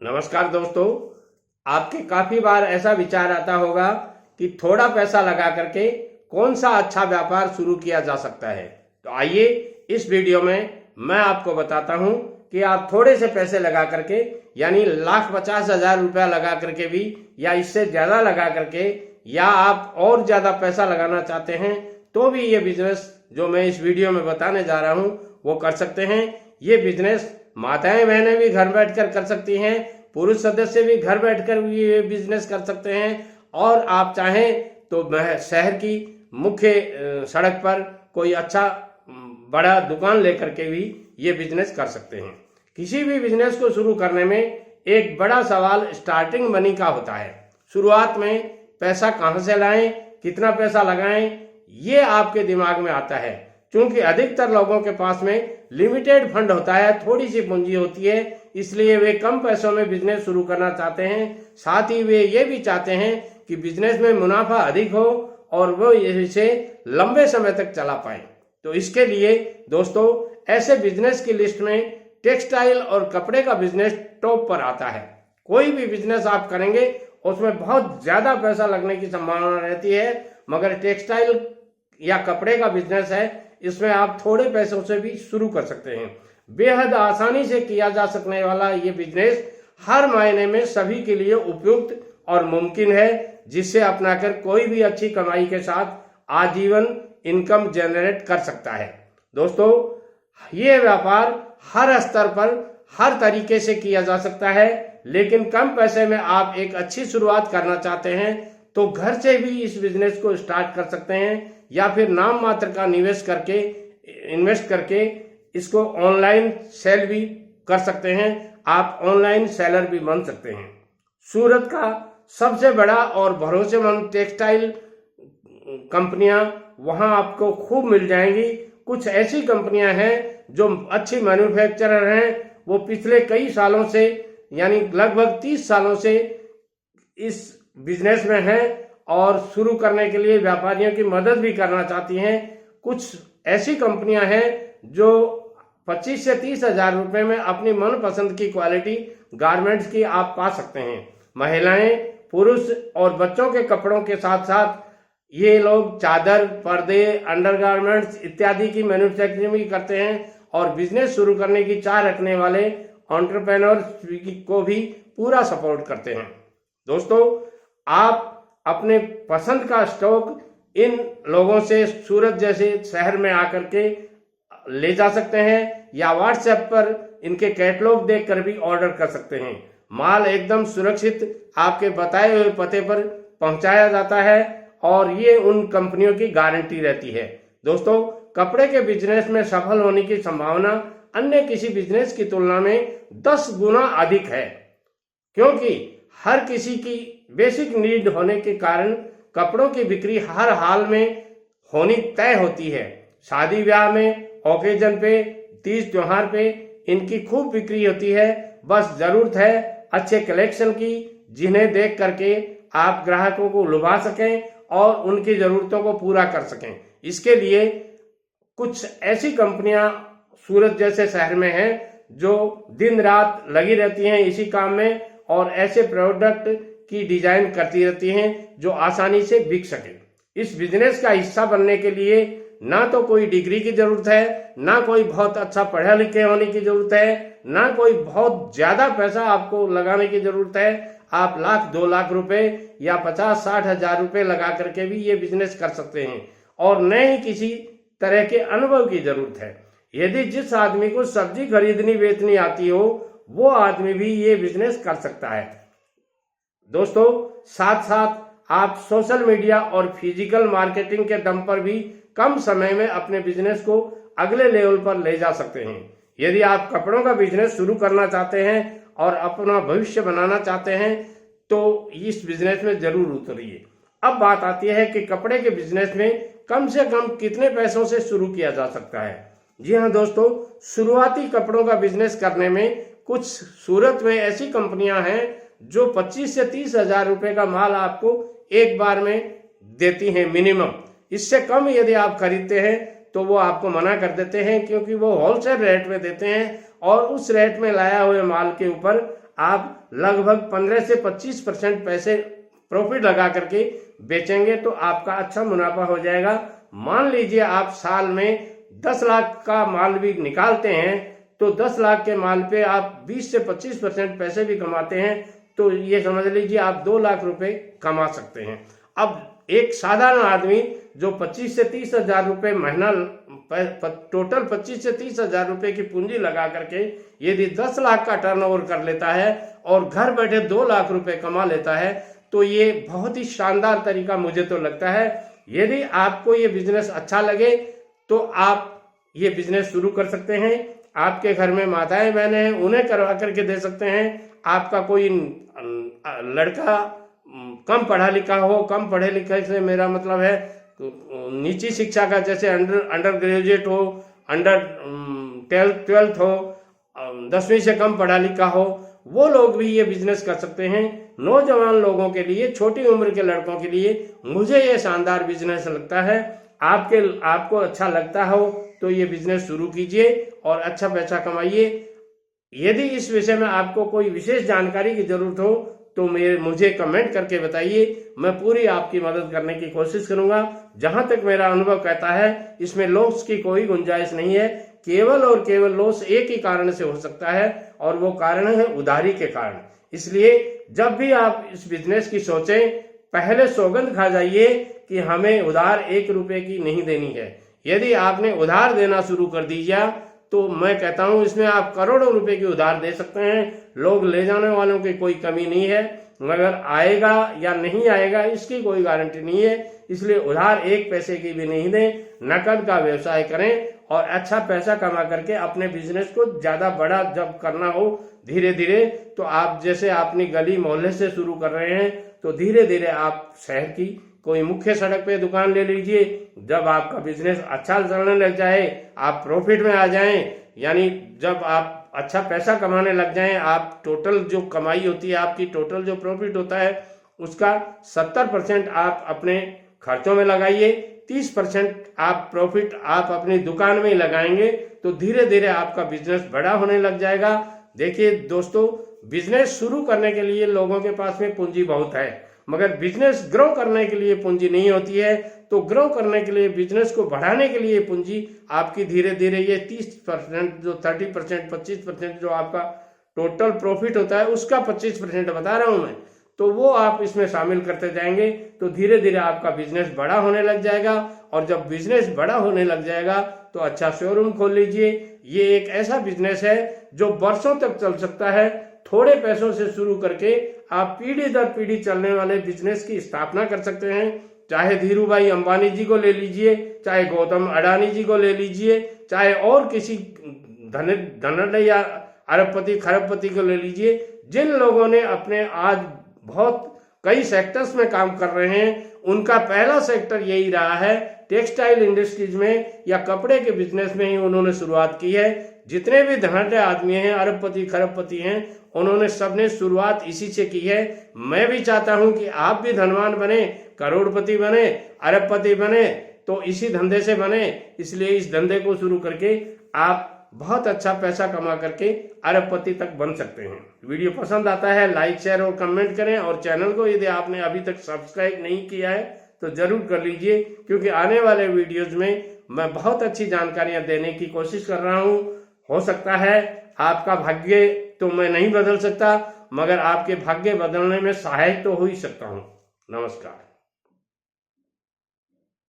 नमस्कार दोस्तों। आपके काफी बार ऐसा विचार आता होगा कि थोड़ा पैसा लगा करके कौन सा अच्छा व्यापार शुरू किया जा सकता है। तो आइए इस वीडियो में मैं आपको बताता हूं कि आप थोड़े से पैसे लगा करके यानी 1,50,000 रुपया लगा करके भी या इससे ज्यादा लगा करके या आप और ज्यादा पैसा लगाना चाहते हैं तो भी ये बिजनेस जो मैं इस वीडियो में बताने जा रहा हूं वो कर सकते हैं। ये बिजनेस माताएं बहनें भी घर बैठकर कर सकती हैं, पुरुष सदस्य भी घर बैठकर भी ये बिजनेस कर सकते हैं और आप चाहें तो शहर की मुख्य सड़क पर कोई अच्छा बड़ा दुकान लेकर के भी ये बिजनेस कर सकते हैं। किसी भी बिजनेस को शुरू करने में एक बड़ा सवाल स्टार्टिंग मनी का होता है। शुरुआत में पैसा कहां से लाएं, कितना पैसा लगाएं, ये आपके दिमाग में आता है। क्योंकि अधिकतर लोगों के पास में लिमिटेड फंड होता है, थोड़ी सी पूंजी होती है, इसलिए वे कम पैसों में बिजनेस शुरू करना चाहते हैं। साथ ही वे ये भी चाहते हैं कि बिजनेस में मुनाफा अधिक हो और वो इसे लंबे समय तक चला पाए। तो इसके लिए दोस्तों ऐसे बिजनेस की लिस्ट में टेक्सटाइल और कपड़े का बिजनेस टॉप पर आता है। कोई भी बिजनेस आप करेंगे उसमें बहुत ज्यादा पैसा लगने की संभावना रहती है, मगर टेक्सटाइल या कपड़े का बिजनेस है, इसमें आप थोड़े पैसों से भी शुरू कर सकते हैं। बेहद आसानी से किया जा सकने वाला ये बिजनेस हर मायने में सभी के लिए उपयुक्त और मुमकिन है, जिससे अपनाकर कोई भी अच्छी कमाई के साथ आजीवन इनकम जनरेट कर सकता है। दोस्तों ये व्यापार हर स्तर पर हर तरीके से किया जा सकता है, लेकिन कम पैसे में आप एक अच्छी शुरुआत करना चाहते हैं तो घर से भी इस बिजनेस को स्टार्ट कर सकते हैं या फिर नाम मात्र का इन्वेस्ट करके इसको ऑनलाइन सेल भी कर सकते हैं। आप ऑनलाइन सेलर भी बन सकते हैं। सूरत का सबसे बड़ा और भरोसेमंद टेक्सटाइल कंपनियां वहां आपको खूब मिल जाएंगी। कुछ ऐसी कंपनियां हैं जो अच्छी मैन्युफैक्चरर हैं, वो पिछले कई सालों से यानी लगभग 30 सालों से इस बिजनेस में हैं और शुरू करने के लिए व्यापारियों की मदद भी करना चाहती हैं। कुछ ऐसी कंपनियां हैं जो 25 से 30,000 रुपए में अपनी मनपसंद की क्वालिटी गारमेंट्स की आप पा सकते हैं। महिलाएं, पुरुष और बच्चों के कपड़ों के साथ साथ ये लोग चादर, पर्दे, अंडरगारमेंट्स इत्यादि की मैन्युफैक्चरिंग भी करते हैं और बिजनेस शुरू करने की चाह रखने वाले एंटरप्रेन्योर को भी पूरा सपोर्ट करते हैं। दोस्तों आप अपने पसंद का स्टॉक इन लोगों से सूरत जैसे शहर में आकर के ले जा सकते हैं या व्हाट्सएप पर इनके कैटलॉग देखकर भी ऑर्डर कर सकते हैं। माल एकदम सुरक्षित आपके बताए हुए पते पर पहुंचाया जाता है और ये उन कंपनियों की गारंटी रहती है। दोस्तों कपड़े के बिजनेस में सफल होने की संभावना अन्य किसी बिजनेस की तुलना में 10 गुना अधिक है, क्योंकि हर किसी की बेसिक नीड होने के कारण कपड़ों की बिक्री हर हाल में होनी तय होती है। शादी ब्याह में, ओकेजन पे, तीज त्योहार पे इनकी खूब बिक्री होती है। बस जरूरत है अच्छे कलेक्शन की, जिन्हें देख करके आप ग्राहकों को लुभा सकें और उनकी जरूरतों को पूरा कर सकें। इसके लिए कुछ ऐसी कंपनियां सूरत जैसे शहर में हैं जो दिन रात लगी रहती हैं इसी काम में और ऐसे प्रोडक्ट की डिजाइन करती रहती हैं जो आसानी से बिक सके। इस बिजनेस का हिस्सा बनने के लिए ना तो कोई डिग्री की जरूरत है, ना कोई बहुत अच्छा पढ़े लिखे होने की जरूरत है, ना कोई बहुत ज्यादा पैसा आपको लगाने की जरूरत है। आप 1,00,000-2,00,000 रुपए या 50-60 हजार रुपए लगा करके भी ये बिजनेस कर सकते हैं और न ही किसी तरह के अनुभव की जरूरत है। यदि जिस आदमी को सब्जी खरीदनी बेचनी आती हो वो आदमी भी ये बिजनेस कर सकता है। दोस्तों साथ साथ आप सोशल मीडिया और फिजिकल मार्केटिंग के दम पर भी कम समय में अपने बिजनेस को अगले लेवल पर ले जा सकते हैं। यदि आप कपड़ों का बिजनेस शुरू करना चाहते हैं और अपना भविष्य बनाना चाहते हैं तो इस बिजनेस में जरूर उतरिए। अब बात आती है कि कपड़े के बिजनेस में कम से कम कितने पैसों से शुरू किया जा सकता है। जी हाँ दोस्तों, शुरुआती कपड़ों का बिजनेस करने में कुछ सूरत में ऐसी कंपनियां हैं जो 25 से 30,000 रुपए का माल आपको एक बार में देती हैं मिनिमम। इससे कम यदि आप खरीदते हैं तो वो आपको मना कर देते हैं, क्योंकि वो होलसेल रेट में देते हैं और उस रेट में लाया हुए माल के ऊपर आप लगभग 15 से 25% पैसे प्रॉफिट लगा करके बेचेंगे तो आपका अच्छा मुनाफा हो जाएगा। मान लीजिए आप साल में 10 लाख का माल भी निकालते हैं तो 10 लाख के माल पे आप 20 से 25% पैसे भी कमाते हैं तो ये समझ लीजिए आप 2 लाख रुपए कमा सकते हैं। अब एक साधारण आदमी जो 25 से 30 हजार रुपए महीना टोटल 25 से 30 हजार रुपए की पूंजी लगा करके यदि 10 लाख का टर्नओवर कर लेता है और घर बैठे 2 लाख रुपए कमा लेता है तो ये बहुत ही शानदार तरीका मुझे तो लगता है। यदि आपको ये बिजनेस अच्छा लगे तो आप ये बिजनेस शुरू कर सकते हैं। आपके घर में माताएं बहनें हैं उन्हें करवा करके दे सकते हैं। आपका कोई लड़का कम पढ़ा लिखा हो, कम पढ़े लिखे से मेरा मतलब है तो नीची शिक्षा का, जैसे अंडर ग्रेजुएट हो, अंडर 12th हो, 10वीं से कम पढ़ा लिखा हो, वो लोग भी ये बिजनेस कर सकते हैं। नौजवान लोगों के लिए, छोटी उम्र के लड़कों के लिए मुझे ये शानदार बिजनेस लगता है। आपको अच्छा लगता हो तो ये बिजनेस शुरू कीजिए और अच्छा पैसा कमाइए। यदि इस विषय में आपको कोई विशेष जानकारी की जरूरत हो तो मुझे कमेंट करके बताइए, मैं पूरी आपकी मदद करने की कोशिश करूंगा। जहां तक मेरा अनुभव कहता है इसमें लॉस की कोई गुंजाइश नहीं है, केवल और केवल लॉस एक ही कारण से हो सकता है और वो कारण है उधारी के कारण। इसलिए जब भी आप इस बिजनेस की सोचें पहले सौगंध खा जाइए कि हमें उधार 1 रुपए की नहीं देनी है। यदि आपने उधार देना शुरू कर दिया तो मैं कहता हूं इसमें आप करोड़ों रुपए की उधार दे सकते हैं। लोग ले जाने वालों की कोई कमी नहीं है, मगर आएगा या नहीं आएगा इसकी कोई गारंटी नहीं है। इसलिए उधार 1 पैसे की भी नहीं दें, नकद का व्यवसाय करें और अच्छा पैसा कमा करके अपने बिजनेस को ज्यादा बड़ा जब करना हो धीरे धीरे, तो आप जैसे अपनी गली मोहल्ले से शुरू कर रहे हैं तो धीरे धीरे आप शहर की कोई मुख्य सड़क पे दुकान ले लीजिए। जब आपका बिजनेस अच्छा चलने लग जाए, आप प्रॉफिट में आ जाएं, यानी जब आप अच्छा पैसा कमाने लग जाएं, आप टोटल जो कमाई होती है आपकी, टोटल जो प्रॉफिट होता है उसका 70% आप अपने खर्चों में लगाइए, 30% आप प्रॉफिट आप अपनी दुकान में ही लगाएंगे तो धीरे धीरे आपका बिजनेस बड़ा होने लग जाएगा। देखिए दोस्तों, बिजनेस शुरू करने के लिए लोगों के पास में पूंजी बहुत है, मगर बिजनेस ग्रो करने के लिए पूंजी नहीं होती है। तो ग्रो करने के लिए, बिजनेस को बढ़ाने के लिए पूंजी आपकी धीरे धीरे ये 30% जो 30% 25% जो आपका टोटल प्रॉफिट होता है उसका 25% बता रहा हूं मैं, तो वो आप इसमें शामिल करते जाएंगे तो धीरे धीरे आपका बिजनेस बड़ा होने लग जाएगा। और जब बिजनेस बड़ा होने लग जाएगा तो अच्छा शोरूम खोल लीजिए। ये एक ऐसा बिजनेस है जो वर्षों तक चल सकता है। थोड़े पैसों से शुरू करके आप पीढ़ी दर पीढ़ी चलने वाले बिजनेस की स्थापना कर सकते हैं। चाहे धीरू भाई अंबानी जी को ले लीजिए, चाहे गौतम अडानी जी को ले लीजिए, चाहे और किसी धनडे या अरबपति खरबपति को ले लीजिए। जिन लोगों ने अपने आज बहुत कई सेक्टर्स में काम कर रहे हैं, उनका पहला सेक्टर यही रहा है, टेक्सटाइल इंडस्ट्रीज में या कपड़े के बिजनेस में ही उन्होंने शुरुआत की है। जितने भी धनाढ्य आदमी हैं, अरबपति खरबपति हैं, उन्होंने सबने शुरुआत इसी से की है। मैं भी चाहता हूं कि आप भी धनवान बने, करोड़पति बने, अरबपति बने, तो इसी धंधे से बने। इसलिए इस धंधे को शुरू करके आप बहुत अच्छा पैसा कमा करके अरबपति तक बन सकते हैं। वीडियो पसंद आता है लाइक शेयर और कमेंट करें, और चैनल को यदि आपने अभी तक सब्सक्राइब नहीं किया है तो जरूर कर लीजिए, क्योंकि आने वाले वीडियोज में मैं बहुत अच्छी जानकारियां देने की कोशिश कर रहा हूं। हो सकता है आपका भाग्य तो मैं नहीं बदल सकता, मगर आपके भाग्य बदलने में सहायक तो हो ही सकता हूं। नमस्कार।